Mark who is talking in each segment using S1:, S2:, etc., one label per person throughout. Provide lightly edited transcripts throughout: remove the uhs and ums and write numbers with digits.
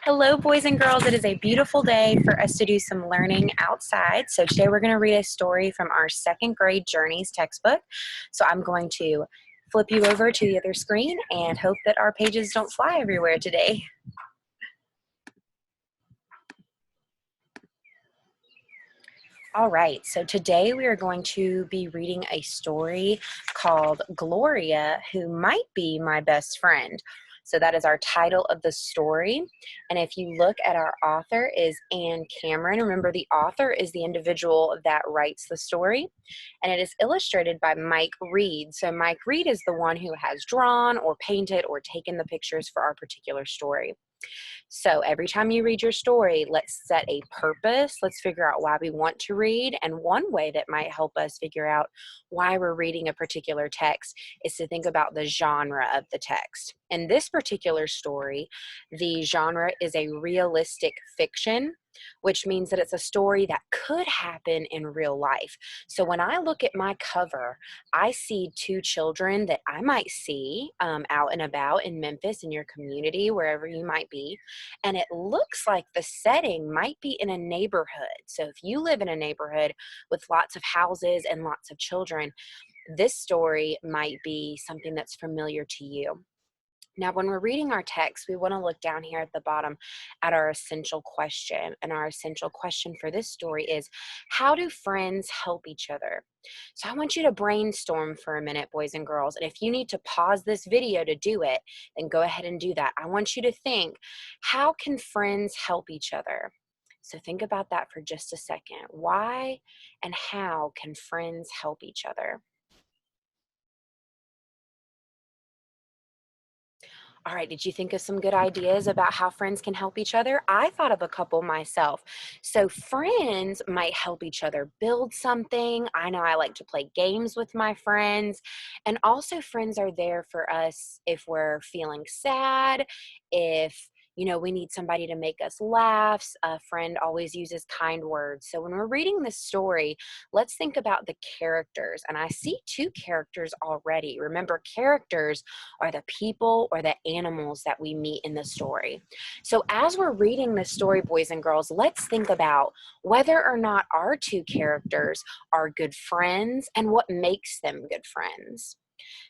S1: Hello, boys and girls. It is a beautiful day for us to do some learning outside. So today we're going to read a story from our second grade Journeys textbook. So I'm going to flip you over to the other screen and hope that our pages don't fly everywhere today. All right, so today we are going to be reading a story called Gloria, Who Might Be My Best Friend. So that is our title of the story. And if you look at our author is Anne Cameron. Remember, the author is the individual that writes the story. And it is illustrated by Mike Reed. So Mike Reed is the one who has drawn or painted or taken the pictures for our particular story. So every time you read your story, let's set a purpose. Let's figure out why we want to read. And one way that might help us figure out why we're reading a particular text is to think about the genre of the text. In this particular story, the genre is a realistic fiction, which means that it's a story that could happen in real life. So when I look at my cover, I see two children that I might see out and about in Memphis, in your community, wherever you might be. And it looks like the setting might be in a neighborhood. So if you live in a neighborhood with lots of houses and lots of children, this story might be something that's familiar to you. Now, when we're reading our text, we want to look down here at the bottom at our essential question. And our essential question for this story is, how do friends help each other? So I want you to brainstorm for a minute, boys and girls. And if you need to pause this video to do it, then go ahead and do that. I want you to think, how can friends help each other? So think about that for just a second. Why and how can friends help each other? All right, did you think of some good ideas about how friends can help each other? I thought of a couple myself. So friends might help each other build something. I know I like to play games with my friends. And also friends are there for us if we're feeling sad, if we need somebody to make us laugh. A friend always uses kind words. So when we're reading this story, let's think about the characters. And I see two characters already. Remember, characters are the people or the animals that we meet in the story. So as we're reading this story, boys and girls, let's think about whether or not our two characters are good friends and what makes them good friends.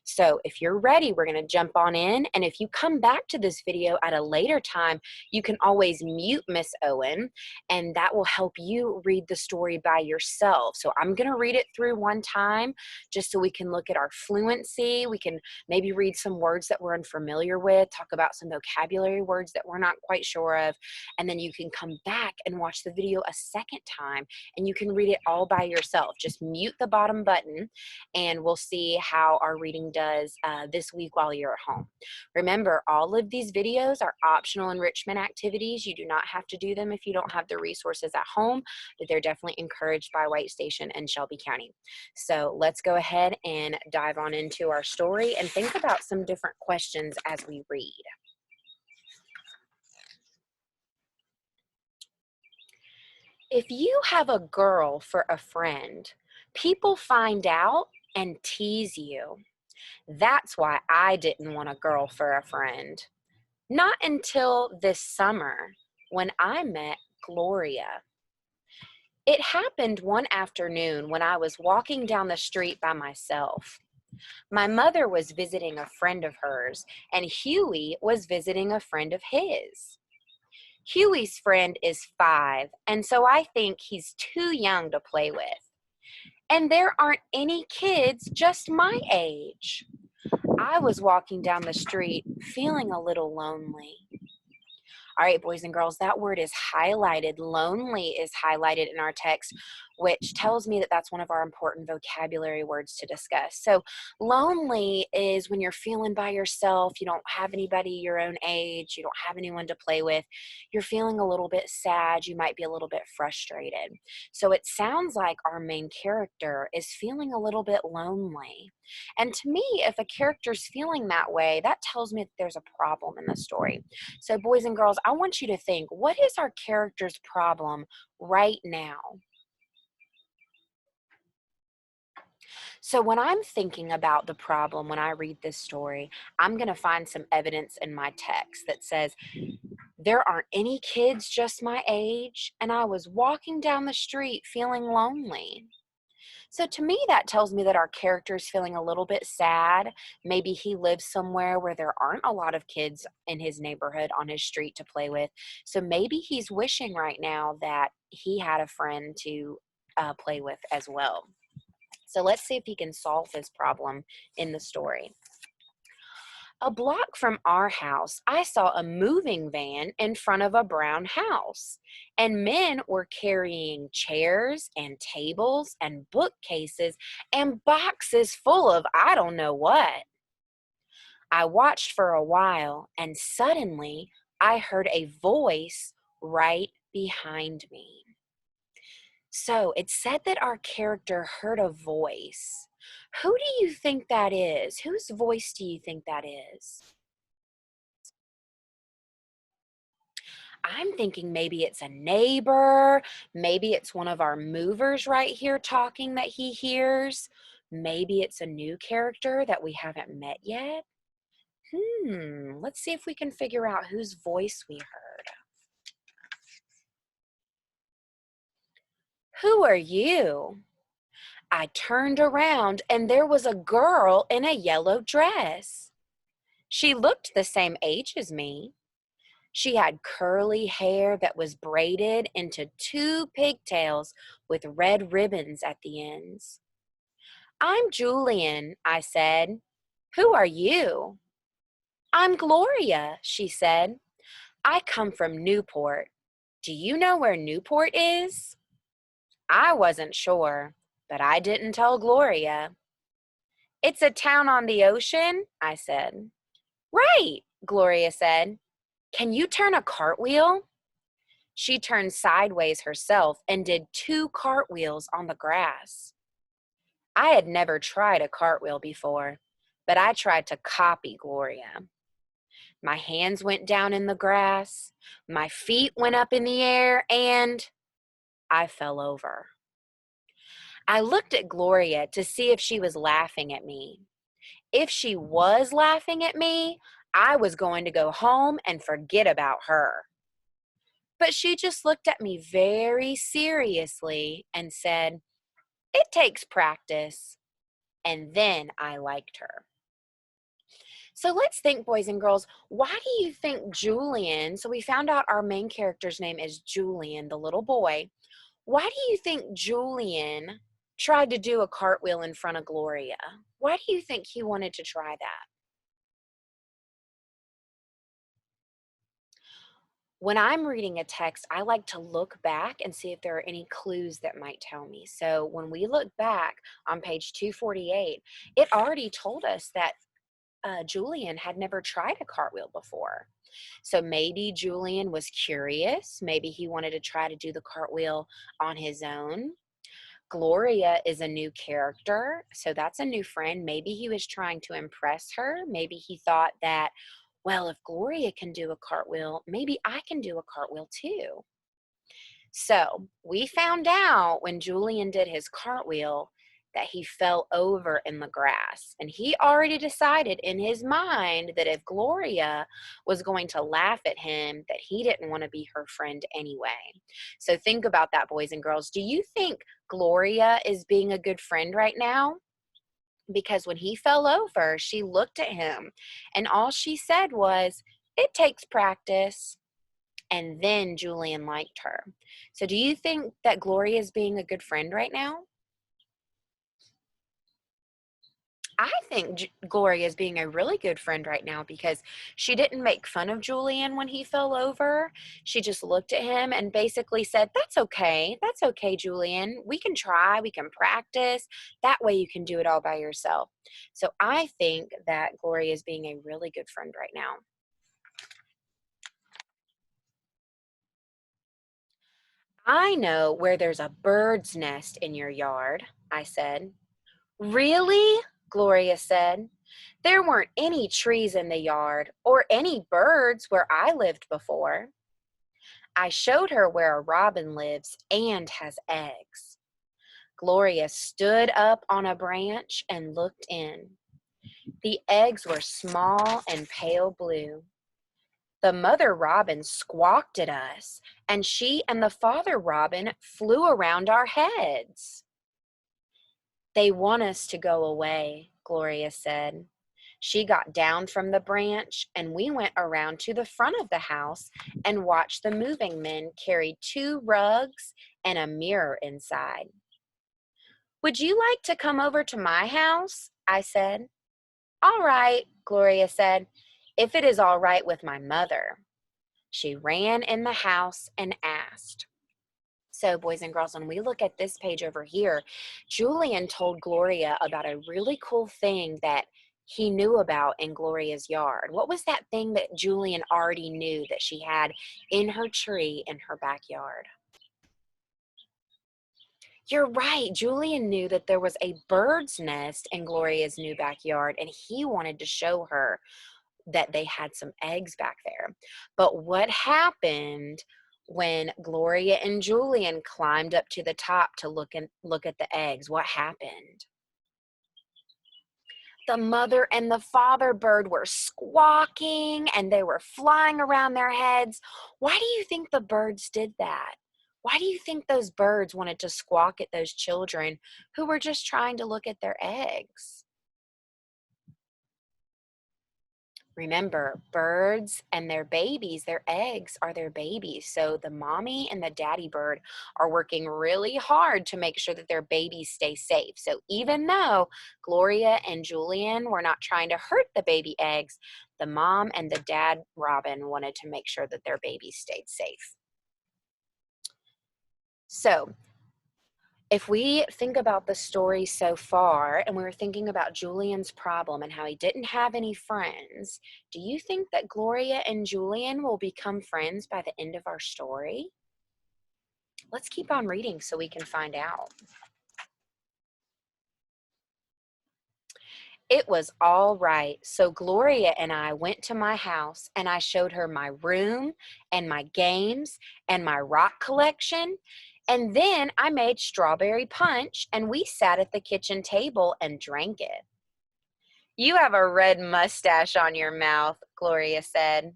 S1: So if you're ready, we're going to jump on in. And if you come back to this video at a later time, you can always mute Miss Owen, and that will help you read the story by yourself. So I'm going to read it through one time just so we can look at our fluency. We can maybe read some words that we're unfamiliar with, talk about some vocabulary words that we're not quite sure of, and then you can come back and watch the video a second time, and you can read it all by yourself. Just mute the bottom button, and we'll see how our reading does this week while you're at home. Remember, all of these videos are optional enrichment activities. You do not have to do them if you don't have the resources at home, but they're definitely encouraged by White Station and Shelby County. So let's go ahead and dive on into our story and think about some different questions as we read. If you have a girl for a friend, people find out and tease you. That's why I didn't want a girl for a friend. Not until this summer when I met Gloria. It happened one afternoon when I was walking down the street by myself. My mother was visiting a friend of hers, and Huey was visiting a friend of his. Huey's friend is 5, and so I think he's too young to play with. And there aren't any kids just my age. I was walking down the street feeling a little lonely. All right, boys and girls, that word is highlighted. Lonely is highlighted in our text, which tells me that that's one of our important vocabulary words to discuss. So lonely is when you're feeling by yourself, you don't have anybody your own age, you don't have anyone to play with, you're feeling a little bit sad, you might be a little bit frustrated. So it sounds like our main character is feeling a little bit lonely. And to me, if a character's feeling that way, that tells me that there's a problem in the story. So boys and girls, I want you to think, what is our character's problem right now? So when I'm thinking about the problem, when I read this story, I'm going to find some evidence in my text that says There aren't any kids just my age, and I was walking down the street feeling lonely. So to me, that tells me that our character is feeling a little bit sad. Maybe he lives somewhere where there aren't a lot of kids in his neighborhood on his street to play with. So maybe he's wishing right now that he had a friend to play with as well. So let's see if he can solve this problem in the story. A block from our house, I saw a moving van in front of a brown house, and men were carrying chairs and tables and bookcases and boxes full of I don't know what. I watched for a while, and suddenly I heard a voice right behind me. So it said that our character heard a voice. Who do you think that is? Whose voice do you think that is? I'm thinking maybe it's a neighbor, maybe it's one of our movers right here talking that he hears. Maybe it's a new character that we haven't met yet. Let's see if we can figure out whose voice we heard. Who are you? I turned around and there was a girl in a yellow dress. She looked the same age as me. She had curly hair that was braided into two pigtails with red ribbons at the ends. I'm Julian, I said. Who are you? I'm Gloria, she said. I come from Newport. Do you know where Newport is? I wasn't sure, but I didn't tell Gloria. It's a town on the ocean, I said. Right, Gloria said. Can you turn a cartwheel? She turned sideways herself and did 2 cartwheels on the grass. I had never tried a cartwheel before, but I tried to copy Gloria. My hands went down in the grass, my feet went up in the air, and I fell over. I looked at Gloria to see if she was laughing at me. If she was laughing at me, I was going to go home and forget about her. But she just looked at me very seriously and said, "It takes practice." And then I liked her. So let's think, boys and girls, why do you think Julian, so we found out our main character's name is Julian, the little boy. Why do you think Julian tried to do a cartwheel in front of Gloria? Why do you think he wanted to try that? When I'm reading a text, I like to look back and see if there are any clues that might tell me. So when we look back on page 248, it already told us that Julian had never tried a cartwheel before. So maybe Julian was curious. Maybe he wanted to try to do the cartwheel on his own. Gloria is a new character, so that's a new friend. Maybe he was trying to impress her. Maybe he thought that, well, if Gloria can do a cartwheel, maybe I can do a cartwheel too. So we found out when Julian did his cartwheel that he fell over in the grass. And he already decided in his mind that if Gloria was going to laugh at him, that he didn't want to be her friend anyway. So think about that, boys and girls. Do you think Gloria is being a good friend right now? Because when he fell over, she looked at him and all she said was, "It takes practice." And then Julian liked her. So do you think that Gloria is being a good friend right now? I think Gloria is being a really good friend right now because she didn't make fun of Julian when he fell over. She just looked at him and basically said, "That's okay. That's okay, Julian. We can try. We can practice. That way you can do it all by yourself." So I think that Gloria is being a really good friend right now. I know where there's a bird's nest in your yard, I said. Really? Gloria said. There weren't any trees in the yard or any birds where I lived before. I showed her where a robin lives and has eggs. Gloria stood up on a branch and looked in. The eggs were small and pale blue. The mother robin squawked at us, and she and the father robin flew around our heads. They want us to go away, Gloria said. She got down from the branch, and we went around to the front of the house and watched the moving men carry 2 rugs and a mirror inside. Would you like to come over to my house? I said. All right, Gloria said, if it is all right with my mother. She ran in the house and asked. So, boys and girls, when we look at this page over here, Julian told Gloria about a really cool thing that he knew about in Gloria's yard. What was that thing that Julian already knew that she had in her tree in her backyard? You're right. Julian knew that there was a bird's nest in Gloria's new backyard, and he wanted to show her that they had some eggs back there. But what happened when Gloria and Julian climbed up to the top to look at the eggs? What happened? The mother and the father bird were squawking and they were flying around their heads. Why do you think the birds did that? Why do you think those birds wanted to squawk at those children who were just trying to look at their eggs? Remember, birds and their babies, their eggs are their babies. So the mommy and the daddy bird are working really hard to make sure that their babies stay safe. So even though Gloria and Julian were not trying to hurt the baby eggs, the mom and the dad robin wanted to make sure that their babies stayed safe. So if we think about the story so far, and we were thinking about Julian's problem and how he didn't have any friends, do you think that Gloria and Julian will become friends by the end of our story? Let's keep on reading so we can find out. It was all right. So Gloria and I went to my house and I showed her my room and my games and my rock collection. And then I made strawberry punch and we sat at the kitchen table and drank it. You have a red mustache on your mouth, Gloria said.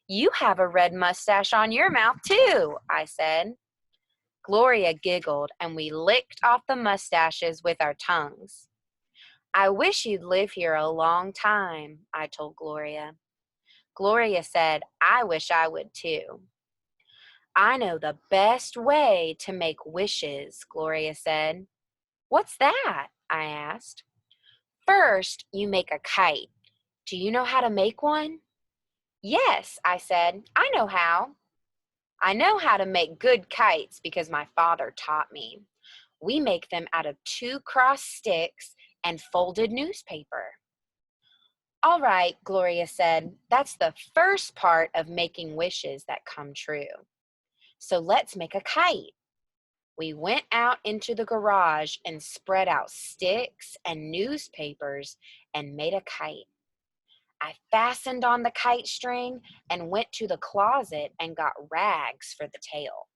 S1: You have a red mustache on your mouth too, I said. Gloria giggled and we licked off the mustaches with our tongues. I wish you'd live here a long time, I told Gloria. Gloria said, I wish I would too. I know the best way to make wishes, Gloria said. What's that? I asked. First, you make a kite. Do you know how to make one? Yes, I said. I know how. I know how to make good kites because my father taught me. We make them out of 2 cross sticks and folded newspaper. All right, Gloria said, that's the first part of making wishes that come true. So let's make a kite. We went out into the garage and spread out sticks and newspapers and made a kite. I fastened on the kite string and went to the closet and got rags for the tail.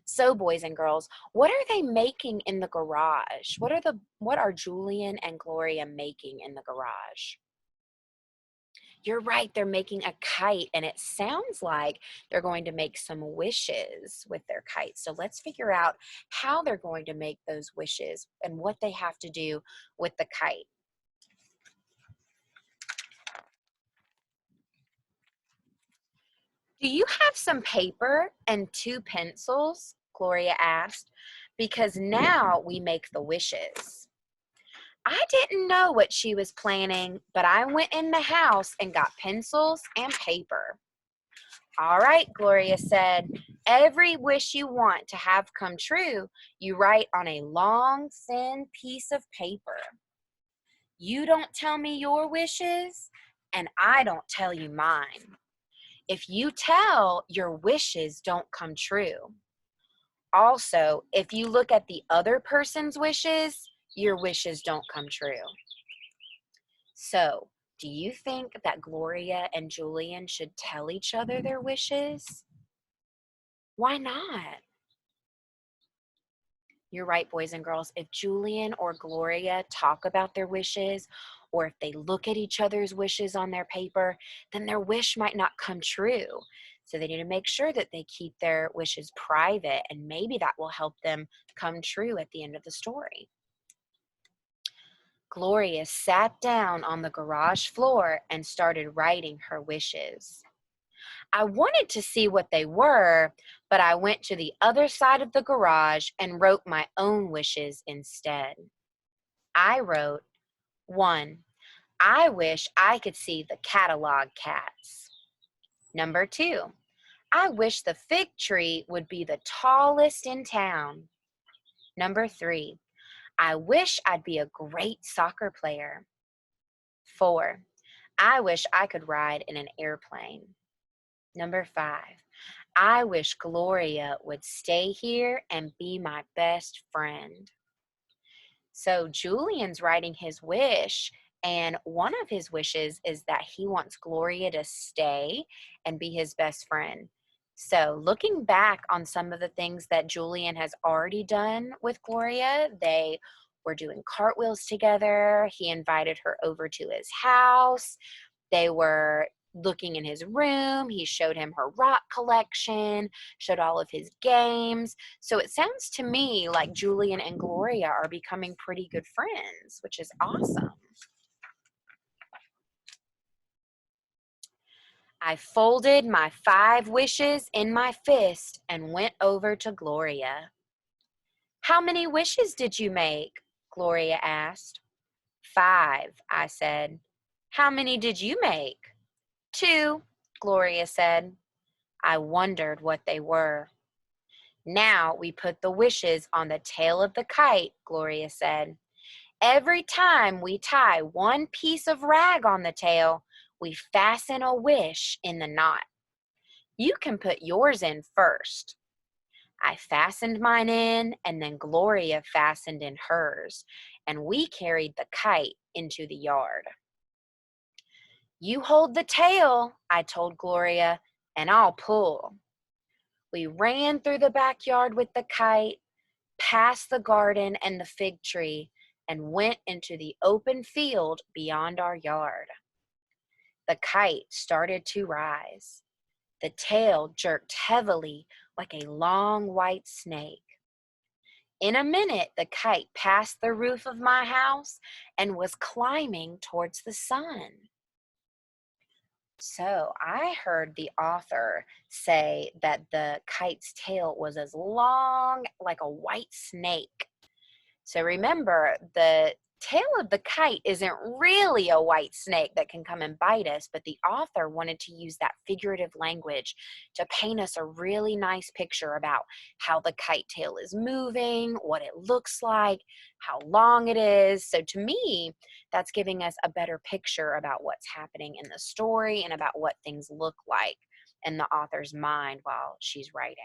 S1: So, boys and girls, what are they making in the garage? What are Julian and Gloria making in the garage? You're right, they're making a kite, and it sounds like they're going to make some wishes with their kite. So let's figure out how they're going to make those wishes and what they have to do with the kite. Do you have some paper and 2 pencils? Gloria asked, because now we make the wishes. I didn't know what she was planning, but I went in the house and got pencils and paper. All right, Gloria said, every wish you want to have come true, you write on a long, thin piece of paper. You don't tell me your wishes, and I don't tell you mine. If you tell, your wishes don't come true. Also, if you look at the other person's wishes, your wishes don't come true. So, do you think that Gloria and Julian should tell each other their wishes? Why not? You're right, boys and girls. If Julian or Gloria talk about their wishes, or if they look at each other's wishes on their paper, then their wish might not come true. So they need to make sure that they keep their wishes private, and maybe that will help them come true at the end of the story. Gloria sat down on the garage floor and started writing her wishes. I wanted to see what they were, but I went to the other side of the garage and wrote my own wishes instead. I wrote, 1. I wish I could see the catalog cats. Number 2. I wish the fig tree would be the tallest in town. Number 3. I wish I'd be a great soccer player. 4. I wish I could ride in an airplane. Number 5. I wish Gloria would stay here and be my best friend. So Julian's writing his wish, and one of his wishes is that he wants Gloria to stay and be his best friend. So looking back on some of the things that Julian has already done with Gloria, they were doing cartwheels together. He invited her over to his house. They were looking in his room. He showed him her rock collection, showed all of his games. So it sounds to me like Julian and Gloria are becoming pretty good friends, which is awesome. I folded my 5 wishes in my fist and went over to Gloria. How many wishes did you make? Gloria asked. 5, I said. How many did you make? 2, Gloria said. I wondered what they were. Now we put the wishes on the tail of the kite, Gloria said. Every time we tie one piece of rag on the tail, we fasten a wish in the knot. You can put yours in first. I fastened mine in, and then Gloria fastened in hers, and we carried the kite into the yard. You hold the tail, I told Gloria, and I'll pull. We ran through the backyard with the kite, past the garden and the fig tree, and went into the open field beyond our yard. The kite started to rise. The tail jerked heavily like a long white snake. In a minute, the kite passed the roof of my house and was climbing towards the sun. So I heard the author say that the kite's tail was as long like a white snake. So remember, the tail of the kite isn't really a white snake that can come and bite us, but the author wanted to use that figurative language to paint us a really nice picture about how the kite tail is moving, what it looks like, how long it is. So to me, that's giving us a better picture about what's happening in the story and about what things look like in the author's mind while she's writing.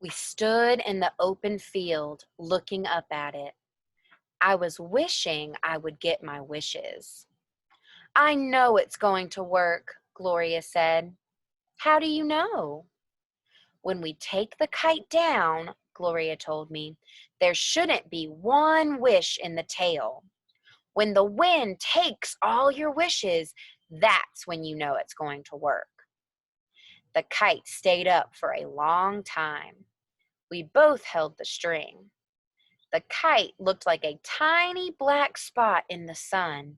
S1: We stood in the open field looking up at it. I was wishing I would get my wishes. I know it's going to work, Gloria said. How do you know? When we take the kite down, Gloria told me, there shouldn't be one wish in the tail. When the wind takes all your wishes, that's when you know it's going to work. The kite stayed up for a long time. We both held the string. The kite looked like a tiny black spot in the sun,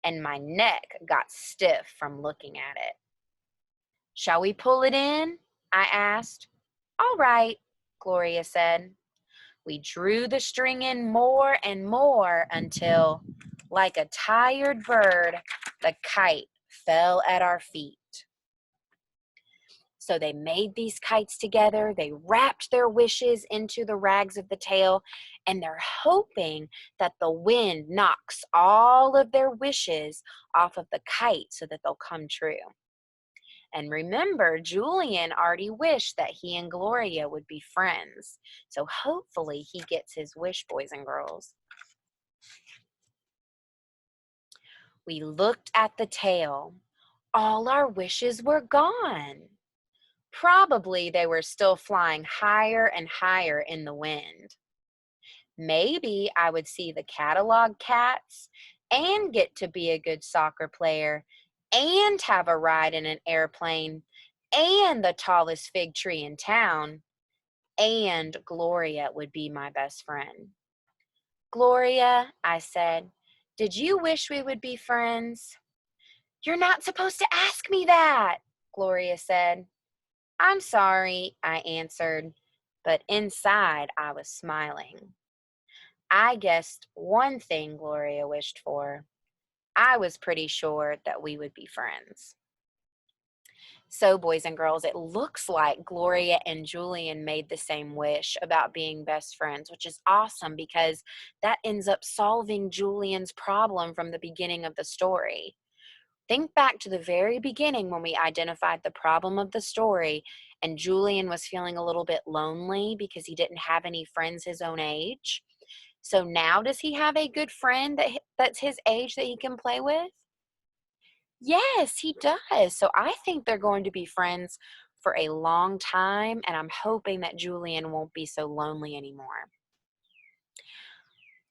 S1: and my neck got stiff from looking at it. Shall we pull it in? I asked. All right, Gloria said. We drew the string in more and more until, like a tired bird, the kite fell at our feet. So they made these kites together. They wrapped their wishes into the rags of the tail, and they're hoping that the wind knocks all of their wishes off of the kite so that they'll come true. And remember, Julian already wished that he and Gloria would be friends. So hopefully he gets his wish, boys and girls. We looked at the tail. All our wishes were gone. Probably they were still flying higher and higher in the wind. Maybe I would see the catalog cats and get to be a good soccer player and have a ride in an airplane and the tallest fig tree in town, and Gloria would be my best friend. Gloria, I said, did you wish we would be friends? You're not supposed to ask me that, Gloria said. I'm sorry, I answered, but inside I was smiling. I guessed one thing Gloria wished for. I was pretty sure that we would be friends. So, boys and girls, it looks like Gloria and Julian made the same wish about being best friends, which is awesome because that ends up solving Julian's problem from the beginning of the story. Think back to the very beginning when we identified the problem of the story, and Julian was feeling a little bit lonely because he didn't have any friends his own age. So now does he have a good friend that's his age that he can play with? Yes, he does. So I think they're going to be friends for a long time, and I'm hoping that Julian won't be so lonely anymore.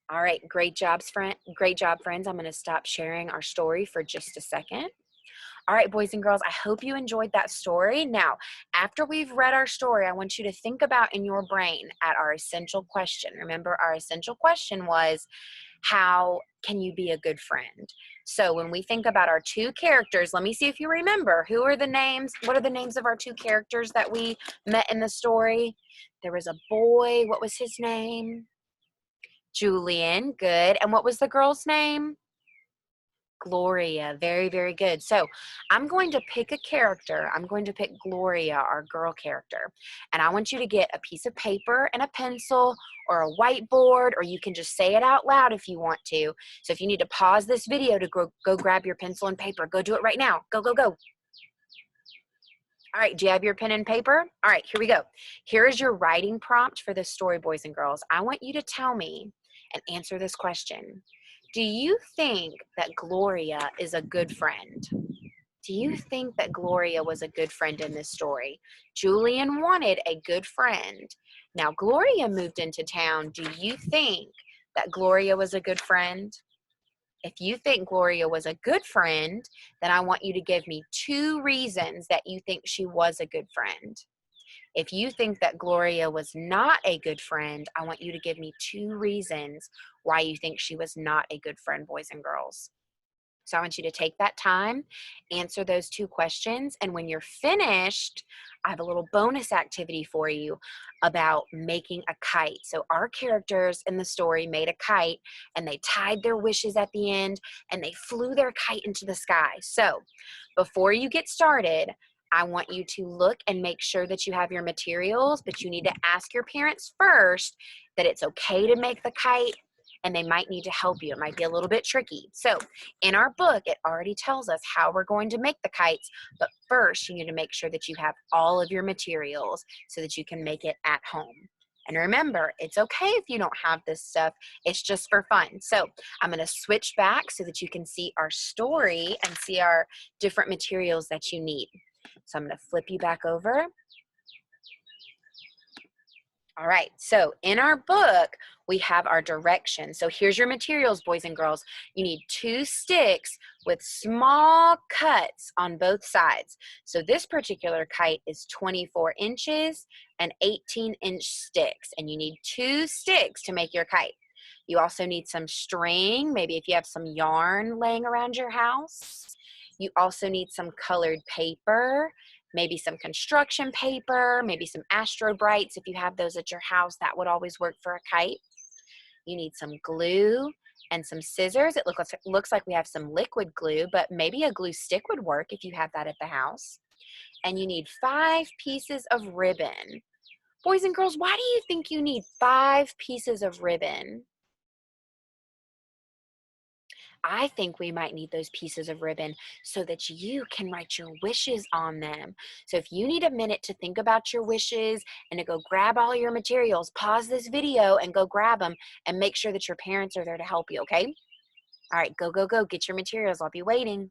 S1: All right, great job, friends. I'm going to stop sharing our story for just a second. All right, boys and girls, I hope you enjoyed that story. Now, after we've read our story, I want you to think about in your brain at our essential question. Remember, our essential question was, how can you be a good friend? So when we think about our two characters, let me see if you remember. Who are the names? What are the names of our two characters that we met in the story? There was a boy. What was his name? Julian. Good. And what was the girl's name? Gloria. Very, very good. So I'm going to pick a character. I'm going to pick Gloria, our girl character. And I want you to get a piece of paper and a pencil or a whiteboard, or you can just say it out loud if you want to. So if you need to pause this video to go grab your pencil and paper, go do it right now. Go, go, go. All right, do you have your pen and paper? All right, here we go. Here is your writing prompt for this story, boys and girls. I want you to tell me and answer this question. Do you think that Gloria is a good friend? Do you think that Gloria was a good friend in this story? Julian wanted a good friend. Now, Gloria moved into town. Do you think that Gloria was a good friend? If you think Gloria was a good friend, then I want you to give me 2 reasons that you think she was a good friend. If you think that Gloria was not a good friend, I want you to give me 2 reasons why you think she was not a good friend, boys and girls. So I want you to take that time, answer those 2 questions, and when you're finished, I have a little bonus activity for you about making a kite. So our characters in the story made a kite, and they tied their wishes at the end, and they flew their kite into the sky. So before you get started, I want you to look and make sure that you have your materials, but you need to ask your parents first that it's okay to make the kite, and they might need to help you. It might be a little bit tricky. So in our book, it already tells us how we're going to make the kites, but first you need to make sure that you have all of your materials so that you can make it at home. And remember, it's okay if you don't have this stuff. It's just for fun. So I'm going to switch back so that you can see our story and see our different materials that you need. So I'm going to flip you back over. All right, so in our book, we have our directions. So here's your materials, boys and girls. You need 2 sticks with small cuts on both sides. So this particular kite is 24 inches and 18-inch sticks, and you need 2 sticks to make your kite. You also need some string, maybe if you have some yarn laying around your house. You also need some colored paper, maybe some construction paper, maybe some Astro Brights. If you have those at your house, that would always work for a kite. You need some glue and some scissors. It looks like we have some liquid glue, but maybe a glue stick would work if you have that at the house. And you need 5 pieces of ribbon. Boys and girls, why do you think you need 5 pieces of ribbon? I think we might need those pieces of ribbon so that you can write your wishes on them. So if you need a minute to think about your wishes and to go grab all your materials, pause this video and go grab them and make sure that your parents are there to help you, okay? All right, go, go, go. Get your materials. I'll be waiting.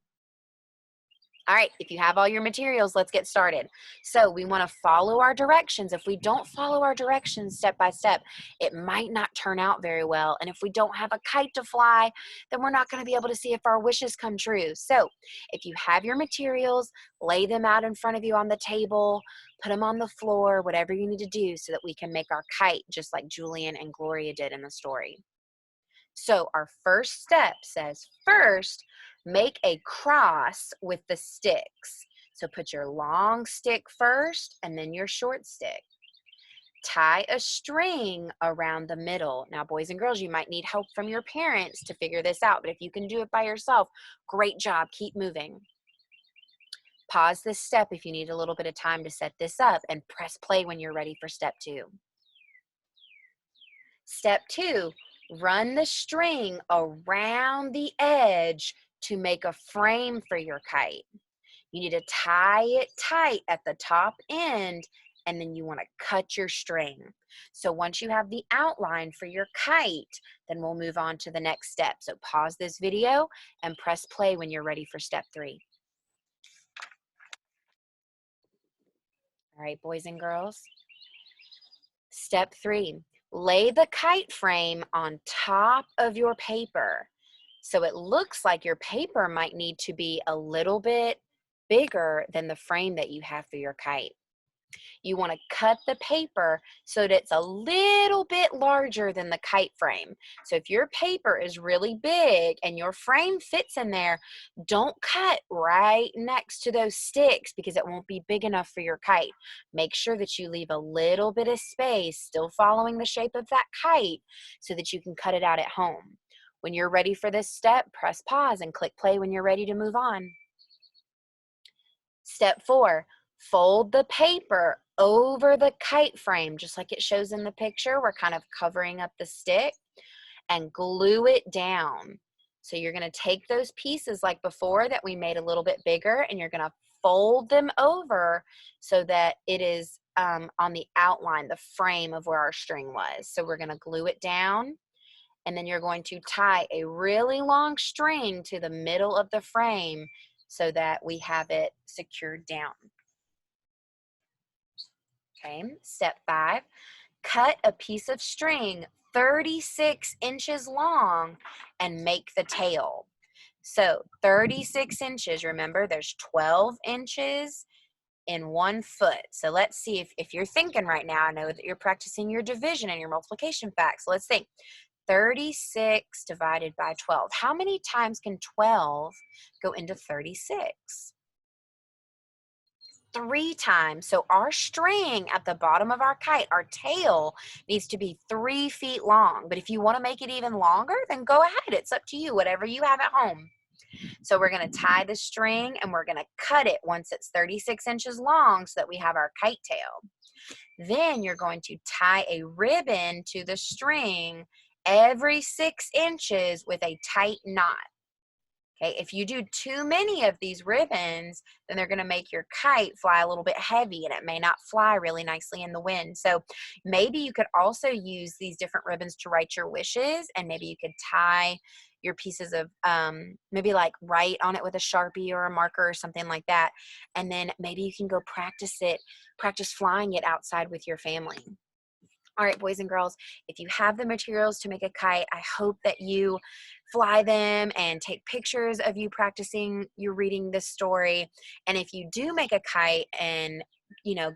S1: All right, if you have all your materials, let's get started. So we want to follow our directions. If we don't follow our directions step by step, it might not turn out very well. And if we don't have a kite to fly, then we're not going to be able to see if our wishes come true. So if you have your materials, lay them out in front of you on the table, put them on the floor, whatever you need to do so that we can make our kite just like Julian and Gloria did in the story. So our first step says, first, make a cross with the sticks. So put your long stick first and then your short stick. Tie a string around the middle. Now, boys and girls, you might need help from your parents to figure this out, but if you can do it by yourself, great job. Keep moving. Pause this step if you need a little bit of time to set this up and press play when you're ready for step 2. Step 2, run the string around the edge to make a frame for your kite. You need to tie it tight at the top end, and then you want to cut your string. So once you have the outline for your kite, then we'll move on to the next step. So pause this video and press play when you're ready for step 3. All right, boys and girls. Step 3, lay the kite frame on top of your paper. So it looks like your paper might need to be a little bit bigger than the frame that you have for your kite. You want to cut the paper so that it's a little bit larger than the kite frame. So if your paper is really big and your frame fits in there, don't cut right next to those sticks because it won't be big enough for your kite. Make sure that you leave a little bit of space, still following the shape of that kite, so that you can cut it out at home. When you're ready for this step, press pause and click play when you're ready to move on. Step 4, fold the paper over the kite frame, just like it shows in the picture. We're kind of covering up the stick, and glue it down. So you're going to take those pieces like before that we made a little bit bigger, and you're going to fold them over so that it is on the outline, the frame of where our string was. So we're going to glue it down, and then you're going to tie a really long string to the middle of the frame so that we have it secured down. Okay, step 5, cut a piece of string 36 inches long and make the tail. So 36 inches, remember there's 12 inches in 1 foot. So let's see if you're thinking right now. I know that you're practicing your division and your multiplication facts. So let's think. 36 divided by 12. How many times can 12 go into 36? 3 times. So our string at the bottom of our kite, our tail, needs to be 3 feet long. But if you want to make it even longer, then go ahead. It's up to you, whatever you have at home. So we're going to tie the string and we're going to cut it once it's 36 inches long so that we have our kite tail. Then you're going to tie a ribbon to the string every 6 inches with a tight knot. Okay, if you do too many of these ribbons, then they're going to make your kite fly a little bit heavy and it may not fly really nicely in the wind. So maybe you could also use these different ribbons to write your wishes, and maybe you could tie your pieces of, maybe like write on it with a Sharpie or a marker or something like that. And then maybe you can go practice flying it outside with your family. All right, boys and girls, if you have the materials to make a kite, I hope that you fly them and take pictures of you practicing you reading this story. And if you do make a kite, and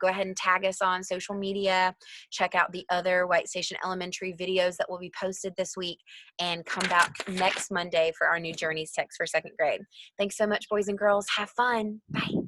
S1: go ahead and tag us on social media, check out the other White Station Elementary videos that will be posted this week, and come back next Monday for our new Journeys text for 2nd grade. Thanks so much, boys and girls. Have fun. Bye.